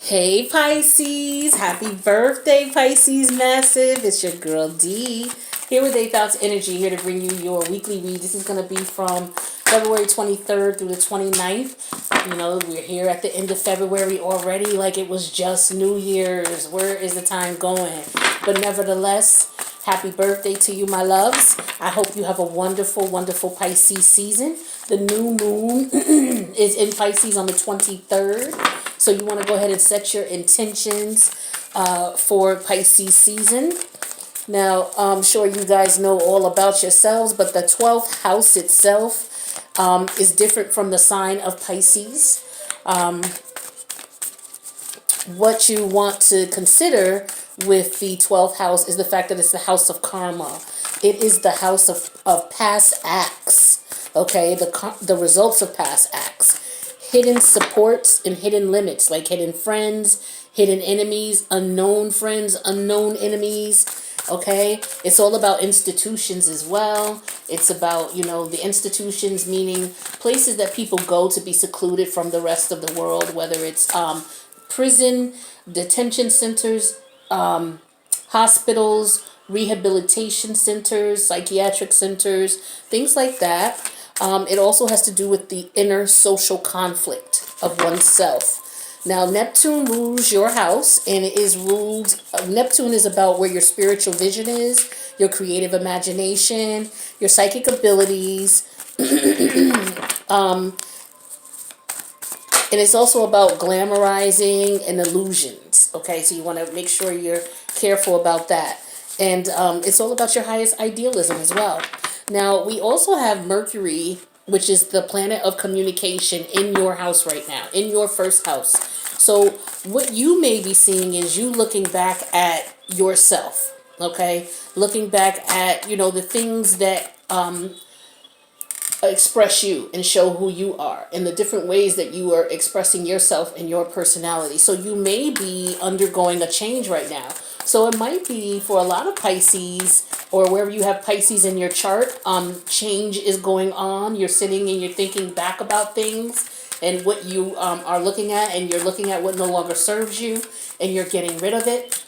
Hey Pisces, happy birthday Pisces Massive. It's your girl D. Here with A Thoughts Energy, here to bring you your weekly read. This is going to be from February 23rd through the 29th. You know, we're here at the end of February already, like it was just New Year's. Where is the time going? But nevertheless, happy birthday to you, my loves. I hope you have a wonderful, wonderful Pisces season. The new moon is in Pisces on the 23rd. So you want to go ahead and set your intentions for Pisces season. Now, I'm sure you guys know all about yourselves, but the 12th house itself is different from the sign of Pisces. What you want to consider with the 12th house is the fact that it's the house of karma. It is the house of past acts, okay? The results of past acts. Hidden supports and hidden limits, like hidden friends, hidden enemies, unknown friends, unknown enemies. Okay, it's all about institutions as well. It's about, the institutions, meaning places that people go to be secluded from the rest of the world, whether it's prison, detention centers, hospitals, rehabilitation centers, psychiatric centers, things like that. It also has to do with the inner social conflict of oneself. Now, Neptune rules your house, and it is ruled. Neptune is about where your spiritual vision is, your creative imagination, your psychic abilities, and it's also about glamorizing and illusions. Okay, so you want to make sure you're careful about that. And it's all about your highest idealism as well. Now, we also have Mercury, which is the planet of communication, in your house right now, in your first house. So what you may be seeing is you looking back at yourself, okay? Looking back at, the things that express you and show who you are and the different ways that you are expressing yourself and your personality. So you may be undergoing a change right now. So it might be for a lot of Pisces, or wherever you have Pisces in your chart, change is going on. You're sitting and you're thinking back about things and what you are looking at, and you're looking at what no longer serves you and you're getting rid of it.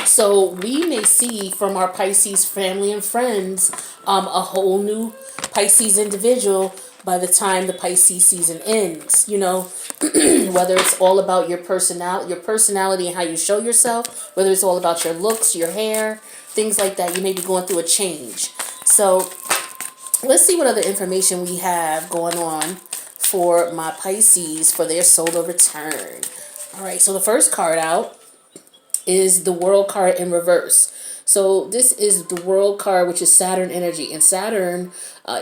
So we may see from our Pisces family and friends a whole new Pisces individual by the time the Pisces season ends. Whether it's all about your personality and how you show yourself, whether it's all about your looks, your hair, things like that. You may be going through a change. So let's see what other information we have going on for my Pisces for their solar return. All right, so the first card out is the World card in reverse. So this is the World card, which is Saturn energy, and Saturn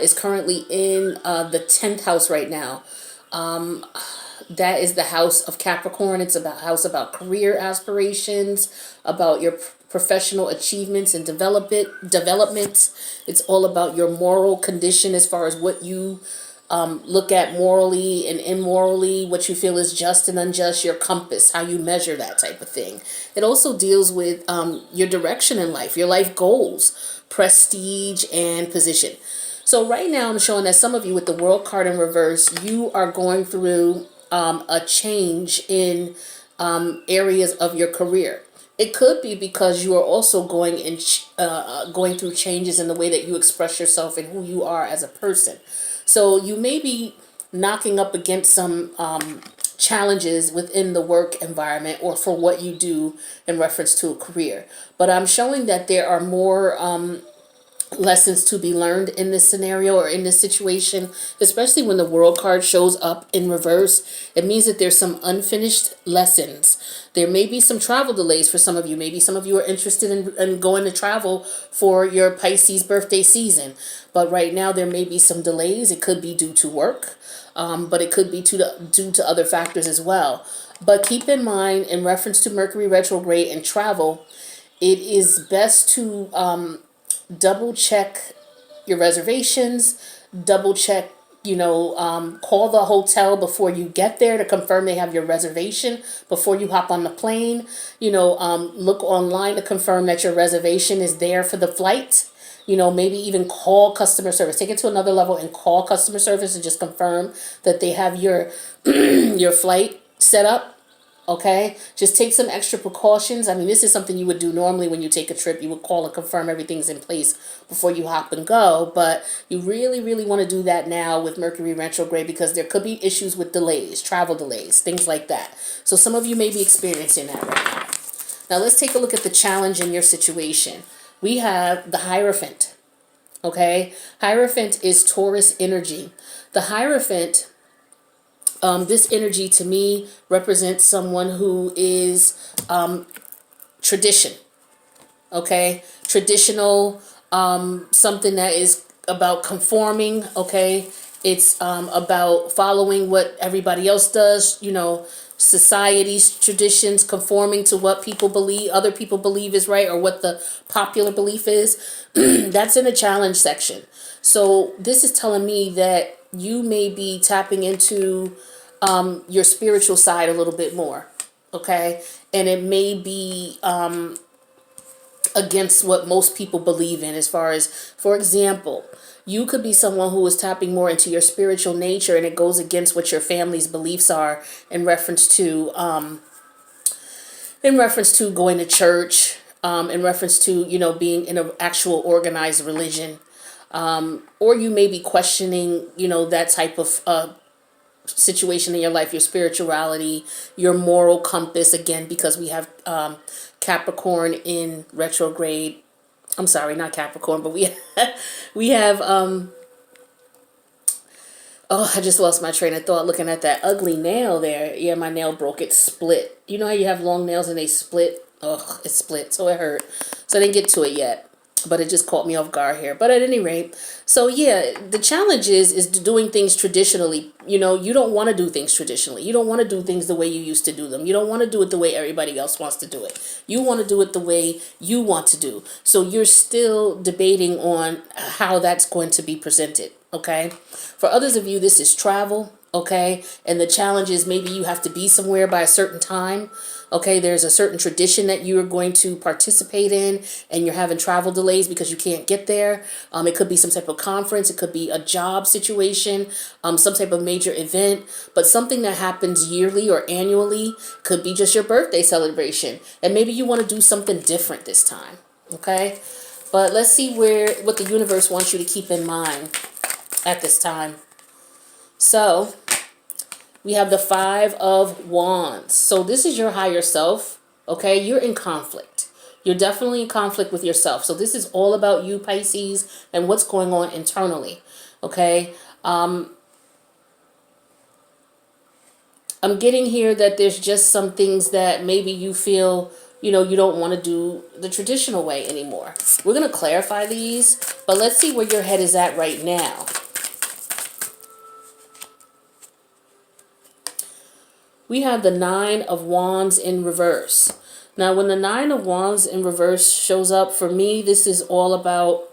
is currently in the 10th house right now. That is the house of Capricorn. It's about career aspirations, about your professional achievements and development. It's all about your moral condition as far as what you look at morally and immorally, what you feel is just and unjust, your compass, how you measure that type of thing. It also deals with your direction in life, your life goals, prestige, and position. So right now I'm showing that some of you with the World card in reverse, you are going through a change in areas of your career. It could be because you are also going through changes in the way that you express yourself and who you are as a person. So you may be knocking up against some challenges within the work environment or for what you do in reference to a career. But I'm showing that there are more lessons to be learned in this scenario or in this situation, especially when the World card shows up in reverse. It means that there's some unfinished lessons. There may be some travel delays for some of you. Maybe some of you are interested in going to travel for your Pisces birthday season. But right now there may be some delays. It could be due to work, but it could be due to other factors as well. But keep in mind, in reference to Mercury retrograde and travel, it is best to double check your reservations, double check, call the hotel before you get there to confirm they have your reservation before you hop on the plane. Look online to confirm that your reservation is there for the flight. Maybe even call customer service, take it to another level and call customer service and just confirm that they have your your flight set up. Okay, just take some extra precautions. I mean, this is something you would do normally when you take a trip. You would call and confirm everything's in place before you hop and go. But you really, really want to do that now with Mercury retrograde, because there could be issues with delays, travel delays, things like that. So some of you may be experiencing that right now. Now let's take a look at the challenge in your situation. We have the Hierophant. Okay, Hierophant is Taurus energy. The Hierophant, this energy to me represents someone who is tradition. Okay, traditional, something that is about conforming. Okay, it's about following what everybody else does. You know, society's traditions, conforming to what people believe, other people believe is right, or what the popular belief is. That's in the challenge section. So this is telling me that you may be tapping into your spiritual side a little bit more. Okay, and it may be against what most people believe in, as far as, for example, you could be someone who is tapping more into your spiritual nature, and it goes against what your family's beliefs are in reference to going to church, in reference to, you know, being in an actual organized religion, or you may be questioning, you know, that type of situation in your life, your spirituality, your moral compass, again, because we have Capricorn in retrograde. I'm sorry, not Capricorn, but we have oh, I just lost my train of thought looking at that ugly nail there. Yeah, my nail broke. It split. You know how you have long nails and they split? Ugh, it split, so it hurt. So I didn't get to it yet, but it just caught me off guard here. But at any rate, so yeah, the challenge is doing things traditionally. You know, you don't want to do things traditionally. You don't want to do things the way you used to do them. You don't want to do it the way everybody else wants to do it. You want to do it the way you want to do. So you're still debating on how that's going to be presented. Okay. For others of you, this is travel. Okay. And the challenge is maybe you have to be somewhere by a certain time. Okay, there's a certain tradition that you are going to participate in, and you're having travel delays because you can't get there. It could be some type of conference. It could be a job situation, some type of major event, but something that happens yearly or annually. Could be just your birthday celebration, and maybe you want to do something different this time. Okay, but let's see what the universe wants you to keep in mind at this time. So we have the Five of Wands. So this is your higher self. Okay, you're in conflict. You're definitely in conflict with yourself. So this is all about you, Pisces, and what's going on internally. Okay. I'm getting here that there's just some things that maybe you feel, you know, you don't want to do the traditional way anymore. We're going to clarify these, but let's see where your head is at right now. We have the Nine of Wands in reverse. Now, when the Nine of Wands in reverse shows up, for me, this is all about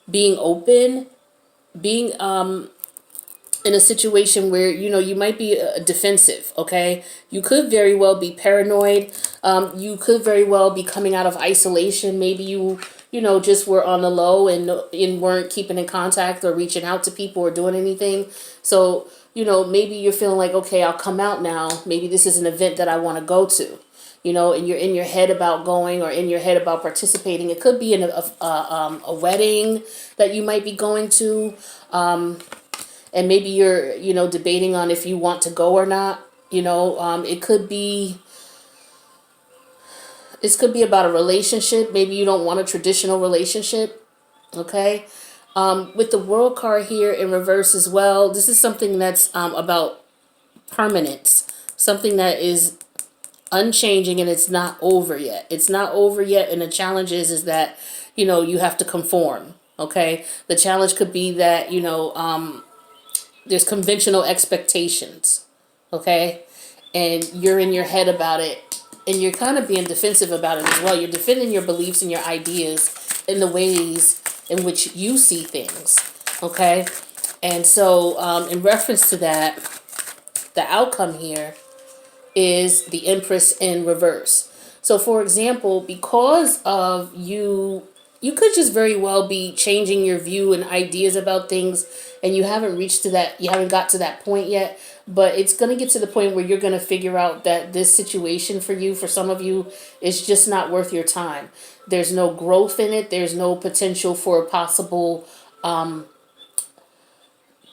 being open, being in a situation where, you know, you might be defensive, okay? You could very well be paranoid. You could very well be coming out of isolation. Maybe you know, just were on the low and weren't keeping in contact or reaching out to people or doing anything. So, you know, maybe you're feeling like, okay, I'll come out now. Maybe this is an event that I want to go to, you know, and you're in your head about going or in your head about participating. It could be in a wedding that you might be going to. And maybe you're, you know, debating on if you want to go or not. You know, it could be about a relationship. Maybe you don't want a traditional relationship. Okay. With the World card here in reverse as well, this is something that's about permanence, something that is unchanging, and it's not over yet. It's not over yet, and the challenge is that, you know, you have to conform. Okay. The challenge could be that, you know, there's conventional expectations. Okay. And you're in your head about it, and you're kind of being defensive about it as well. You're defending your beliefs and your ideas in the ways in which you see things. Okay. And so in reference to that, the outcome here is the Empress in reverse. So for example, because of you you could just very well be changing your view and ideas about things, and you haven't reached to that, you haven't got to that point yet, but it's going to get to the point where you're going to figure out that this situation for you, for some of you, is just not worth your time. There's no growth in it. There's no potential for possible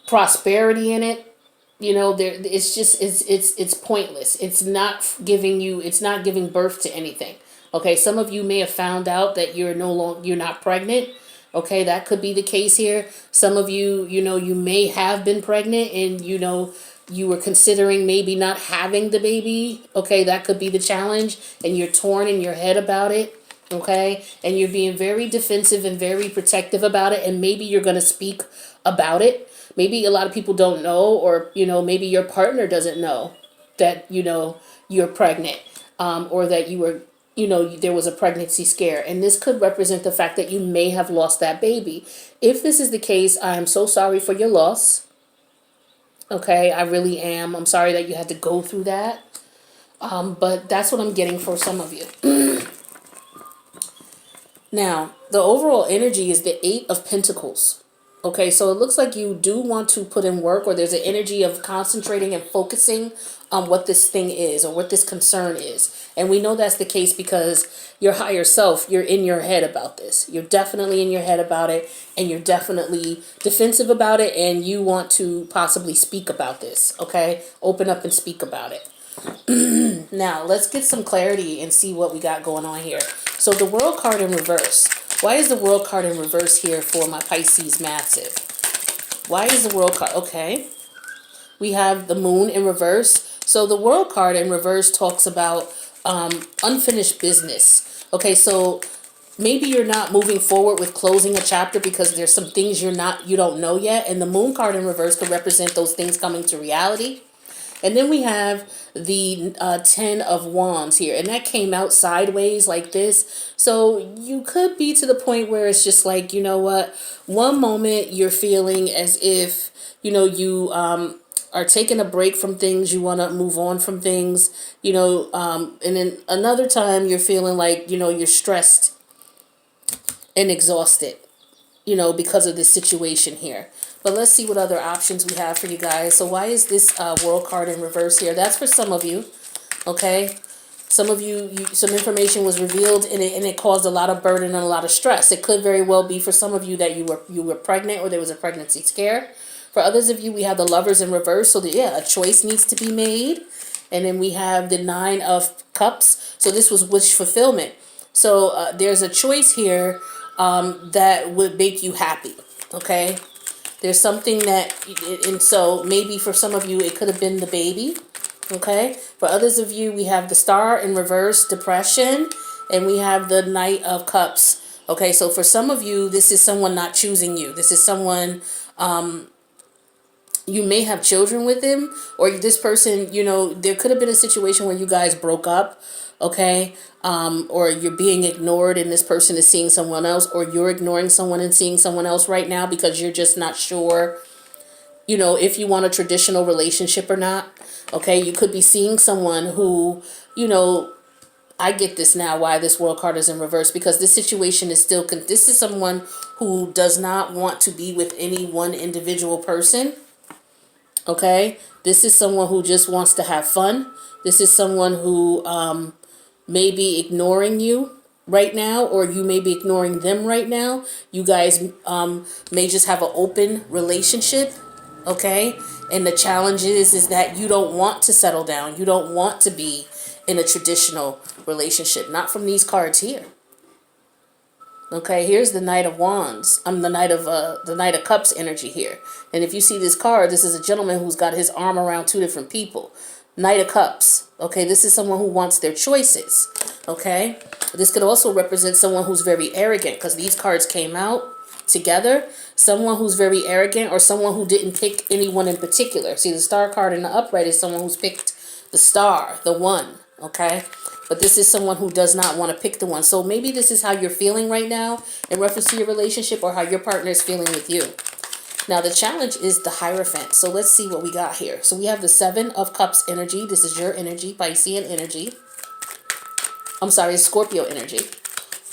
prosperity in it. You know, there, it's just, it's pointless. It's not giving birth to anything. Okay, some of you may have found out that you're not pregnant. Okay, that could be the case here. Some of you, you may have been pregnant, and you were considering maybe not having the baby. Okay, that could be the challenge, and you're torn in your head about it. Okay, and you're being very defensive and very protective about it, and maybe you're going to speak about it. Maybe a lot of people don't know, or maybe your partner doesn't know that you're pregnant, or that you were, there was a pregnancy scare, and this could represent the fact that you may have lost that baby. If this is the case, I am so sorry for your loss. Okay, I really am. I'm sorry that you had to go through that. But that's what I'm getting for some of you. Now, the overall energy is the Eight of Pentacles. Okay, so it looks like you do want to put in work, or there's an energy of concentrating and focusing on what this thing is, or what this concern is. And we know that's the case because your higher self, you're in your head about this. You're definitely in your head about it, and you're definitely defensive about it, and you want to possibly speak about this, okay? Open up and speak about it. Now, let's get some clarity and see what we got going on here. So the World card in reverse. Why is the World card in reverse here for my Pisces massive? Why is the World card? Okay. We have the Moon in reverse. So the World card in reverse talks about unfinished business. Okay, so maybe you're not moving forward with closing a chapter because there's some things you don't know yet. And the Moon card in reverse could represent those things coming to reality. And then we have the Ten of Wands here, and that came out sideways like this. So you could be to the point where it's just like, you know what, one moment you're feeling as if, you are taking a break from things, you want to move on from things, and then another time you're feeling like, you're stressed and exhausted, because of this situation here. But let's see what other options we have for you guys. So why is this World card in reverse here? That's for some of you, okay? Some of you, some information was revealed, and it caused a lot of burden and a lot of stress. It could very well be for some of you that you were pregnant, or there was a pregnancy scare. For others of you, we have the Lovers in reverse. So a choice needs to be made. And then we have the Nine of Cups. So this was wish fulfillment. So there's a choice here that would make you happy, okay? There's something that, and so maybe for some of you, it could have been the baby, okay? For others of you, we have the Star in reverse, depression, and we have the Knight of Cups, okay? So for some of you, this is someone not choosing you. This is someone, you may have children with him, or this person, there could have been a situation where you guys broke up, okay? Or you're being ignored and this person is seeing someone else, or you're ignoring someone and seeing someone else right now because you're just not sure, if you want a traditional relationship or not. Okay, you could be seeing someone who, I get this now, why this World card is in reverse, because this situation is still, this is someone who does not want to be with any one individual person. Okay, this is someone who just wants to have fun. This is someone who may be ignoring you right now, or you may be ignoring them right now. You guys may just have an open relationship, okay? And the challenge is that you don't want to settle down. You don't want to be in a traditional relationship. Not from these cards here. Okay, here's the Knight of Wands. I'm the Knight of Cups energy here. And if you see this card, this is a gentleman who's got his arm around two different people. Knight of Cups. Okay, this is someone who wants their choices. Okay, this could also represent someone who's very arrogant, because these cards came out together. Someone who's very arrogant, or someone who didn't pick anyone in particular. See, the Star card in the upright is someone who's picked the star, the one. Okay, but this is someone who does not want to pick the one. So maybe this is how you're feeling right now in reference to your relationship, or how your partner is feeling with you. Now, the challenge is the Hierophant. So let's see what we got here. So we have the Seven of Cups energy. This is your energy, Piscean energy. I'm sorry, Scorpio energy.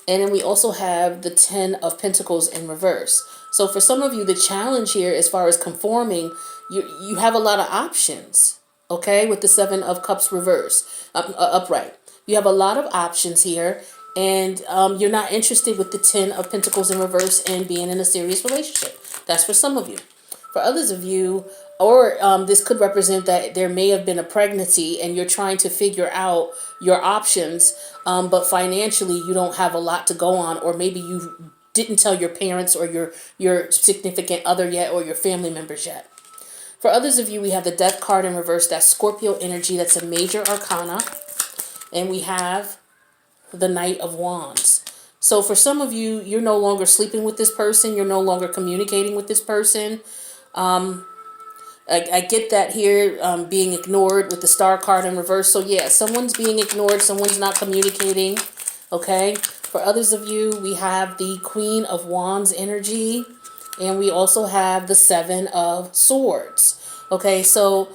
And then we also have the 10 of Pentacles in reverse. So for some of you, the challenge here as far as conforming, you have a lot of options, okay, with the 7 of Cups reverse, upright. You have a lot of options here, and you're not interested with the 10 of Pentacles in reverse and being in a serious relationship. That's for some of you. For others of you, or this could represent that there may have been a pregnancy and you're trying to figure out your options, but financially you don't have a lot to go on, or maybe you didn't tell your parents or your significant other yet, or your family members yet. For others of you, we have the Death card in reverse. That's Scorpio energy. That's a major arcana. And we have the Knight of Wands. So for some of you, you're no longer sleeping with this person. You're no longer communicating with this person. I get that here, being ignored with the Star card in reverse. So yeah, someone's being ignored. Someone's not communicating. Okay. For others of you, we have the Queen of Wands energy. And we also have the 7 of Swords. Okay. So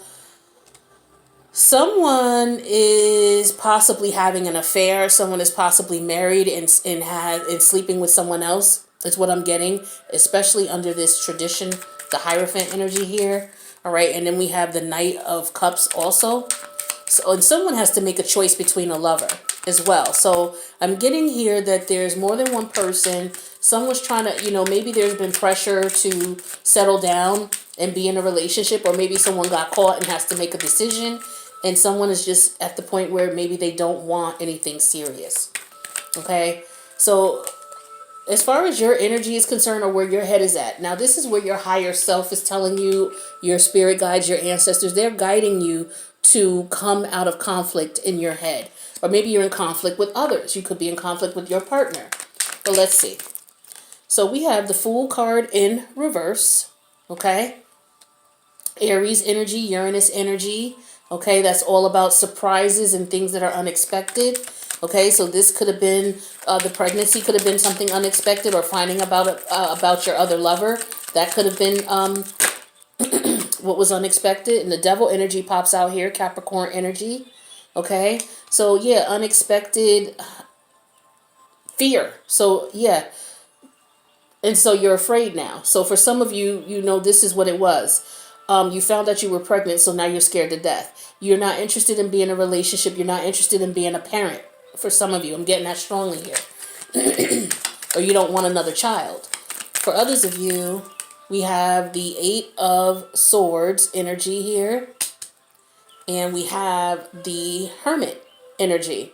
someone is possibly having an affair. Someone is possibly married and sleeping with someone else. Is what I'm getting, especially under this tradition, the Hierophant energy here. All right, and then we have the Knight of Cups also. So, and someone has to make a choice between a lover as well. So I'm getting here that there's more than one person. Someone's trying to, maybe there's been pressure to settle down and be in a relationship, or maybe someone got caught and has to make a decision, and someone is just at the point where maybe they don't want anything serious. Okay, so as far as your energy is concerned, or where your head is at, now this is where your higher self is telling you, your spirit guides, your ancestors, they're guiding you to come out of conflict in your head. Or maybe you're in conflict with others. You could be in conflict with your partner. But let's see. So we have the Fool card in reverse. Okay. Aries energy, Uranus energy. Okay, that's all about surprises and things that are unexpected. Okay, so this could have been, the pregnancy could have been something unexpected, or finding about your other lover. That could have been what was unexpected. And the Devil energy pops out here, Capricorn energy. Okay, so yeah, unexpected fear. So yeah, and so you're afraid now. So for some of you, this is what it was. You found out you were pregnant, so now you're scared to death. You're not interested in being in a relationship. You're not interested in being a parent. For some of you, I'm getting that strongly here. Or you don't want another child. For others of you, we have the 8 of Swords energy here. And we have the Hermit energy.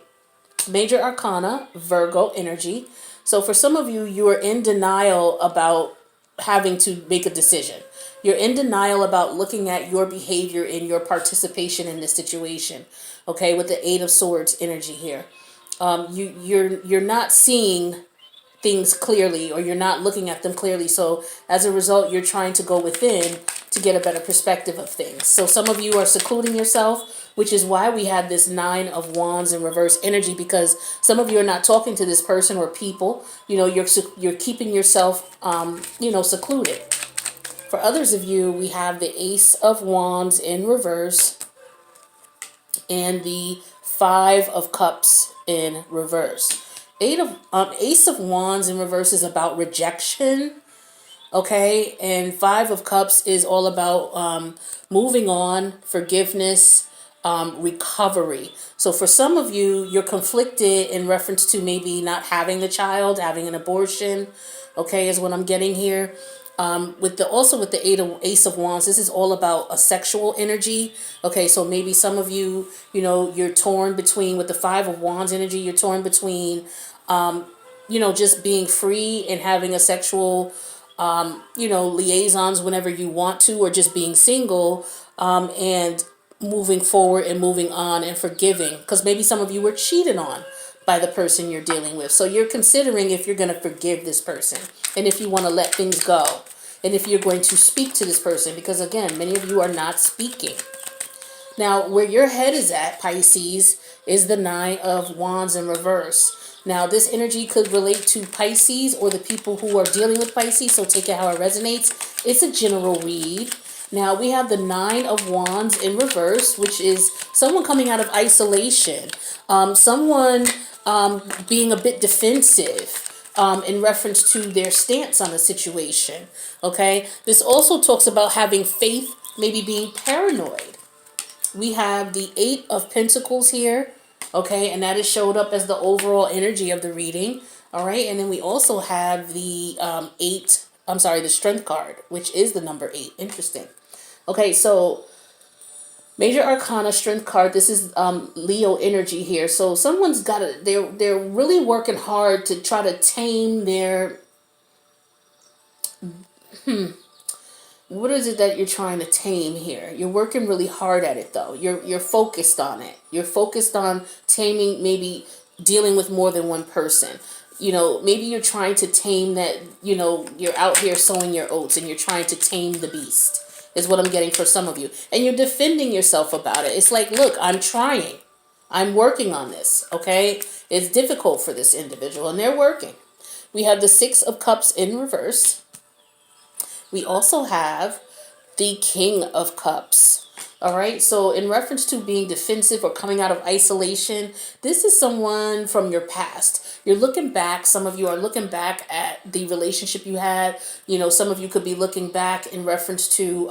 Major Arcana, Virgo energy. So for some of you, you are in denial about having to make a decision. You're in denial about looking at your behavior and your participation in this situation. Okay, with the 8 of Swords energy here. You're not seeing things clearly, or you're not looking at them clearly. So as a result, you're trying to go within to get a better perspective of things. So some of you are secluding yourself, which is why we have this 9 of Wands in reverse energy, because some of you are not talking to this person or people. You're keeping yourself, secluded. For others of you, we have the Ace of Wands in reverse and the 5 of Cups in reverse. Ace of Wands in reverse is about rejection. Okay, and 5 of Cups is all about moving on, forgiveness, recovery. So for some of you, you're conflicted in reference to maybe not having the child, having an abortion. Okay, is what I'm getting here. With the Ace of Wands, this is all about a sexual energy. Okay, so maybe some of you, you're torn between, with the 5 of Wands energy, you're torn between, just being free and having a sexual, liaisons whenever you want to, or just being single, and moving forward and moving on and forgiving, because maybe some of you were cheated on by the person you're dealing with. So you're considering if you're going to forgive this person, and if you want to let things go, and if you're going to speak to this person, because again, many of you are not speaking. Now, where your head is at, Pisces, is the 9 of Wands in reverse. Now, this energy could relate to Pisces or the people who are dealing with Pisces, so take it how it resonates. It's a general read, Now we have the Nine of Wands in reverse, which is someone coming out of isolation. Someone being a bit defensive in reference to their stance on the situation. Okay, this also talks about having faith, maybe being paranoid. We have the Eight of Pentacles here. Okay, and that is showed up as the overall energy of the reading. All right, and then we also have the the Strength card, which is the number 8. Interesting. Okay, so Major Arcana Strength card. This is Leo energy here. So someone's got to. They're really working hard to try to tame their. What is it that you're trying to tame here? You're working really hard at it though. You're focused on it. You're focused on taming, maybe dealing with more than one person. Maybe you're trying to tame that, you're out here sowing your oats and you're trying to tame the beast, is what I'm getting for some of you. And you're defending yourself about it. It's like, look, I'm trying. I'm working on this, okay? It's difficult for this individual and they're working. We have the Six of Cups in reverse. We also have the King of Cups. All right, so in reference to being defensive or coming out of isolation, this is someone from your past. You're looking back. Some of you are looking back at the relationship you had. Some of you could be looking back in reference to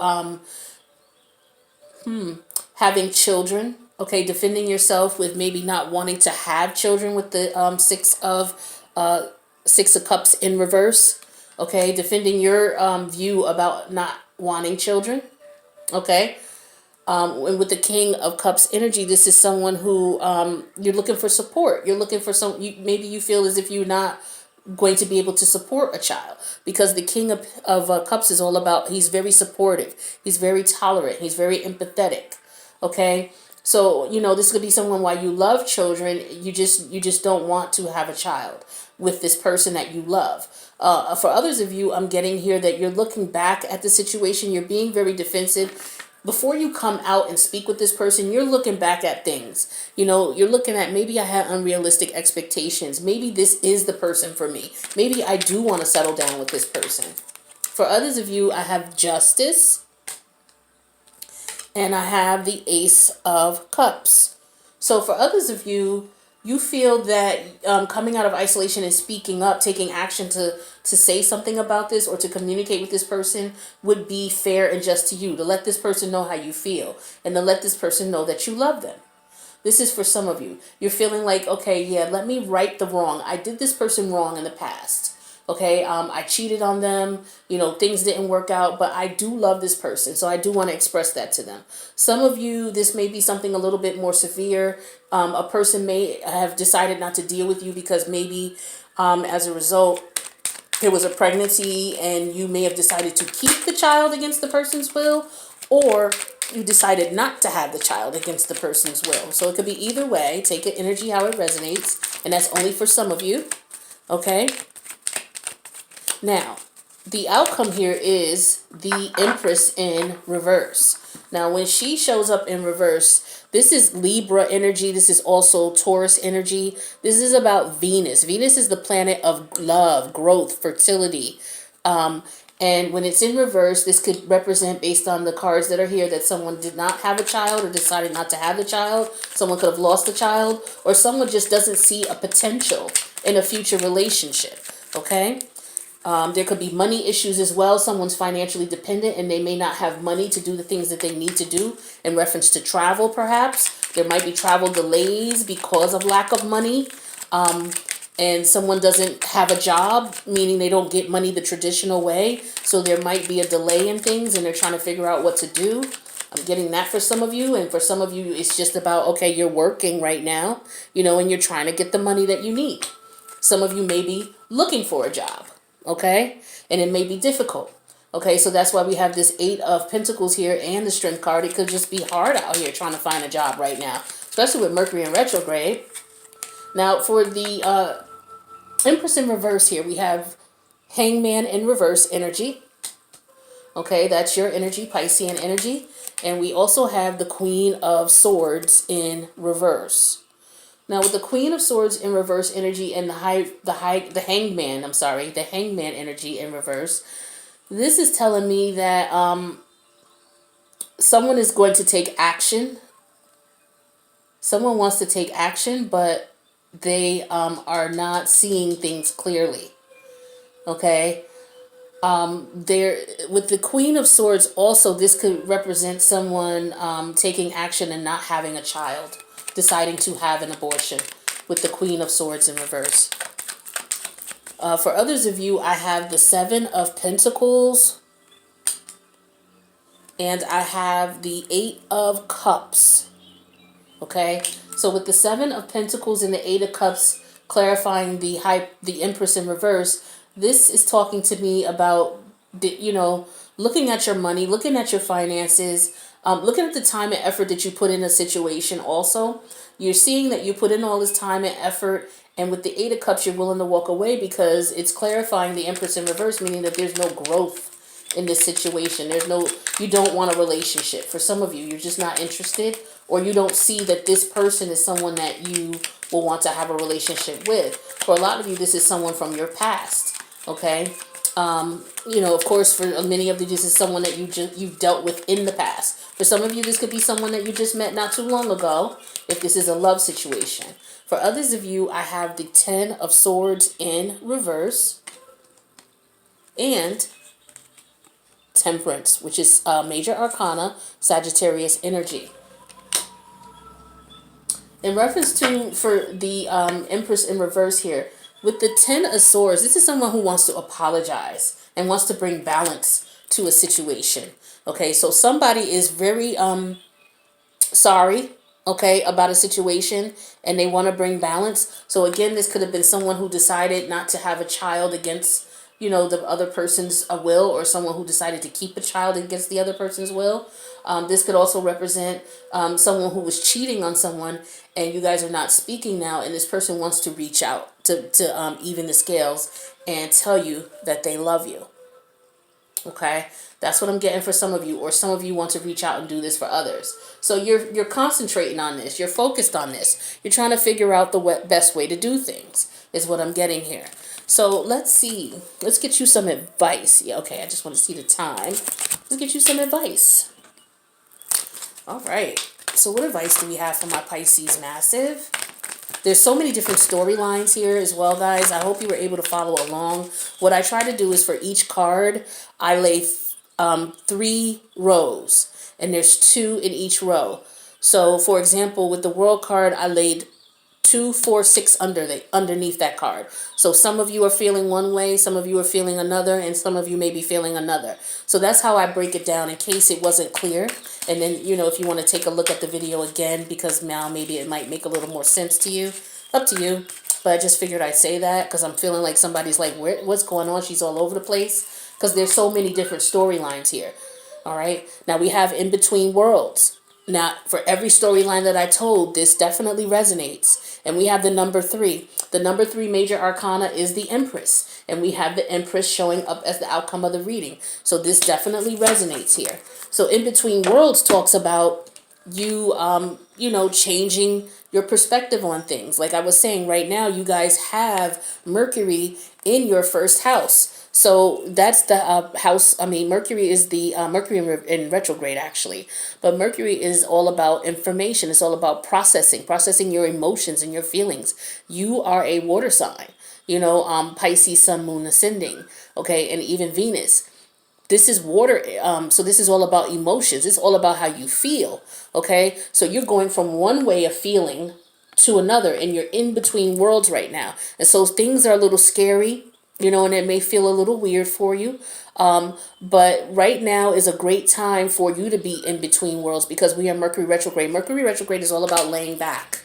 having children. Okay, defending yourself with maybe not wanting to have children with the Six of Cups in reverse. Okay, defending your view about not wanting children. Okay, and with the King of Cups energy, this is someone who you're looking for support. You're looking for maybe you feel as if you're not going to be able to support a child, because the King of Cups is all about, he's very supportive. He's very tolerant. He's very empathetic. Okay. So, this could be someone, while you love children, you just don't want to have a child with this person that you love. For others of you, I'm getting here that you're looking back at the situation. You're being very defensive. Before you come out and speak with this person, you're looking back at things. You're looking at, maybe I had unrealistic expectations. Maybe this is the person for me. Maybe I do want to settle down with this person. For others of you, I have Justice. And I have the Ace of Cups. So for others of you, you feel that coming out of isolation and speaking up, taking action to say something about this or to communicate with this person would be fair and just to you, to let this person know how you feel and to let this person know that you love them. This is for some of you. You're feeling like, okay, yeah, let me right the wrong. I did this person wrong in the past. Okay, I cheated on them, things didn't work out, but I do love this person, so I do want to express that to them. Some of you, this may be something a little bit more severe. A person may have decided not to deal with you because maybe as a result, there was a pregnancy and you may have decided to keep the child against the person's will, or you decided not to have the child against the person's will. So it could be either way. Take the energy how it resonates, and that's only for some of you, okay? Now, the outcome here is the Empress in reverse. Now, when she shows up in reverse, this is Libra energy. This is also Taurus energy. This is about Venus. Venus is the planet of love, growth, fertility. And when it's in reverse, this could represent, based on the cards that are here, that someone did not have a child or decided not to have the child. Someone could have lost a child, or someone just doesn't see a potential in a future relationship. Okay? There could be money issues as well. Someone's financially dependent and they may not have money to do the things that they need to do in reference to travel, perhaps. There might be travel delays because of lack of money. And someone doesn't have a job, meaning they don't get money the traditional way. So there might be a delay in things and they're trying to figure out what to do. I'm getting that for some of you. And for some of you, it's just about, okay, you're working right now, and you're trying to get the money that you need. Some of you may be looking for a job. Okay, and it may be difficult. Okay, so that's why we have this Eight of Pentacles here and the Strength card. It could just be hard out here trying to find a job right now, especially with Mercury in retrograde. Now, for the Empress in reverse here, we have Hangman in reverse energy. Okay, that's your energy, Piscean energy. And we also have the Queen of Swords in reverse. Now, with the Queen of Swords in reverse energy and the Hangman energy in reverse, this is telling me that someone is going to take action. Someone wants to take action, but they are not seeing things clearly. Okay. There, with the Queen of Swords, also this could represent someone taking action and not having a child, deciding to have an abortion. With the Queen of Swords in reverse. For others of you, I have the Seven of Pentacles, and I have the Eight of Cups. Okay, so with the Seven of Pentacles and the Eight of Cups clarifying the Empress in reverse, this is talking to me about looking at your money, looking at your finances, looking at the time and effort that you put in a situation. Also, you're seeing that you put in all this time and effort, and with the Eight of Cups, you're willing to walk away because it's clarifying the Empress in reverse, meaning that there's no growth in this situation. You don't want a relationship. For some of you, you're just not interested, or you don't see that this person is someone that you will want to have a relationship with. For a lot of you, this is someone from your past. Okay. Of course, for many of you, this is someone that you've dealt with in the past. For some of you, this could be someone that you just met not too long ago, if this is a love situation. For others of you, I have the Ten of Swords in reverse and Temperance, which is Major Arcana, Sagittarius energy. In reference to, for the Empress in reverse here, with the Ten of Swords, this is someone who wants to apologize and wants to bring balance to a situation. Okay, so somebody is very sorry, okay, about a situation, and they want to bring balance. So again, this could have been someone who decided not to have a child against the other person's will, or someone who decided to keep a child against the other person's will. This could also represent someone who was cheating on someone, and you guys are not speaking now, and this person wants to reach out to even the scales and tell you that they love you. Okay, that's what I'm getting for some of you, or some of you want to reach out and do this for others. So you're concentrating on this. You're focused on this. You're trying to figure out the best way to do things, is what I'm getting here. So let's see. Let's get you some advice. Yeah, okay, I just want to see the time. Let's get you some advice. All right. So what advice do we have for my Pisces Massive? There's so many different storylines here as well, guys. I hope you were able to follow along. What I try to do is for each card, I lay 3 rows, and there's 2 in each row. So, for example, with the World card, I laid 2, 4, 6 underneath that card. So some of you are feeling one way, some of you are feeling another, and some of you may be feeling another. So that's how I break it down in case it wasn't clear. And then, if you want to take a look at the video again, because now maybe it might make a little more sense to you, up to you. But I just figured I'd say that because I'm feeling like somebody's like, what's going on? She's all over the place. Because there's so many different storylines here. All right. Now we have In Between Worlds. Now, for every storyline that I told, this definitely resonates. And we have the number 3. The number 3 major arcana is the Empress. And we have the Empress showing up as the outcome of the reading. So this definitely resonates here. So In Between Worlds talks about you, changing your perspective on things. Like I was saying, right now, you guys have Mercury in your first house. So that's the house. I mean, Mercury is the Mercury in retrograde, actually. But Mercury is all about information. It's all about processing your emotions and your feelings. You are a water sign, Pisces, Sun, Moon, Ascending, okay, and even Venus. This is water. So this is all about emotions. It's all about how you feel, okay? So you're going from one way of feeling to another, and you're in between worlds right now. And so things are a little scary, and it may feel a little weird for you. But right now is a great time for you to be in between worlds because we are Mercury retrograde. Mercury retrograde is all about laying back.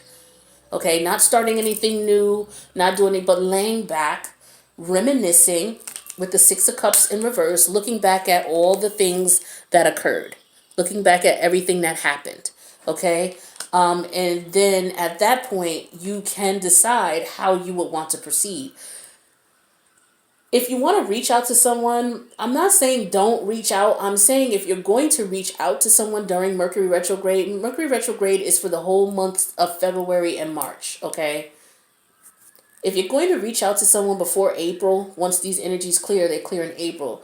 Okay, not starting anything new, not doing it, but laying back, reminiscing with the 6 of Cups in reverse, looking back at all the things that occurred, looking back at everything that happened. Okay, and then at that point, you can decide how you would want to proceed. If you want to reach out to someone, I'm not saying don't reach out. I'm saying if you're going to reach out to someone during Mercury retrograde is for the whole months of February and March, okay? If you're going to reach out to someone before April, once these energies clear, they clear in April.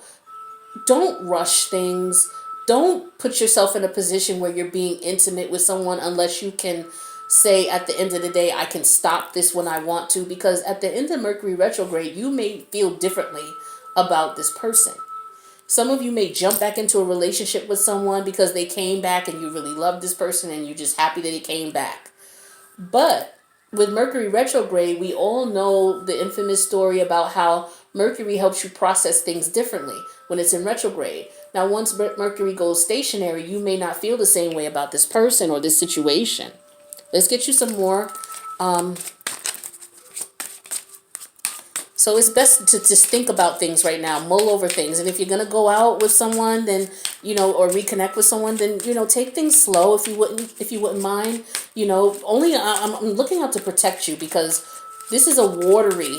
Don't rush things. don't put yourself in a position where you're being intimate with someone unless you can say at the end of the day, I can stop this when I want to, because at the end of Mercury retrograde, you may feel differently about this person. Some of you may jump back into a relationship with someone because they came back and you really love this person and you're just happy that he came back. But with Mercury retrograde, we all know the infamous story about how Mercury helps you process things differently when it's in retrograde. Now, once Mercury goes stationary, you may not feel the same way about this person or this situation. Let's get you some more. So it's best to just think about things right now, mull over things. And if you're going to go out with someone, then, or reconnect with someone, then, take things slow if you wouldn't mind. Only I'm looking out to protect you because this is a watery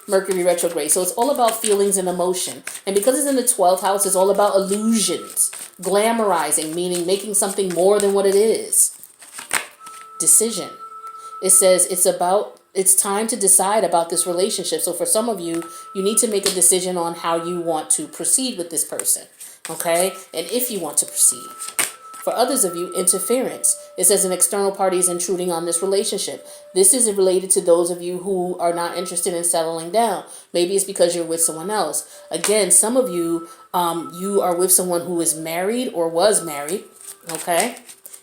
Mercury retrograde. So it's all about feelings and emotion. And because it's in the 12th house, it's all about illusions, glamorizing, meaning making something more than what it is. Decision. It says it's time to decide about this relationship. So for some of you, you need to make a decision on how you want to proceed with this person. Okay? And if you want to proceed. For others of you, interference. It says an external party is intruding on this relationship. This is related to those of you who are not interested in settling down. Maybe it's because you're with someone else. Again, some of you, you are with someone who is married or was married. Okay?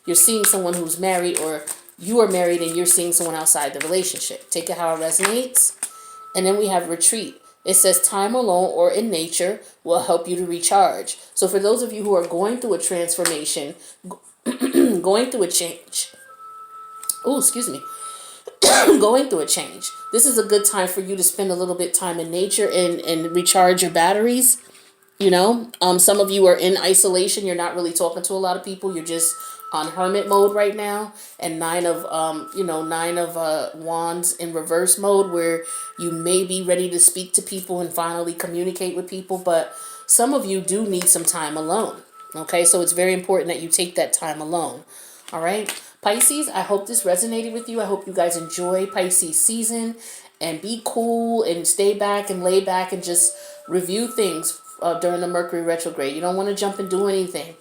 You're seeing someone who's married, or you are married and you're seeing someone outside the relationship. Take it how it resonates. And then we have retreat. It says time alone or in nature will help you to recharge. So for those of you who are going through a transformation, going through a change. Oh, excuse me. Going through a change. This is a good time for you to spend a little bit time in nature and recharge your batteries. Some of you are in isolation. You're not really talking to a lot of people. You're just on hermit mode right now, and nine of wands in reverse mode, where you may be ready to speak to people and finally communicate with people. But some of you do need some time alone. Okay, so it's very important that you take that time alone. All right, Pisces, I hope this resonated with you. I hope you guys enjoy Pisces season and be cool and stay back and lay back and just review things during the Mercury retrograde. You don't want to jump and do anything.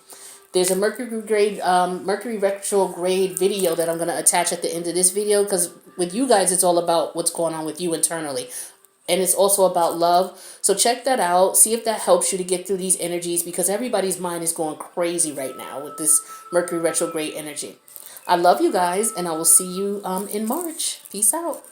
There's a Mercury retrograde video that I'm going to attach at the end of this video, because with you guys, it's all about what's going on with you internally. And it's also about love. So check that out. See if that helps you to get through these energies, because everybody's mind is going crazy right now with this Mercury retrograde energy. I love you guys, and I will see you in March. Peace out.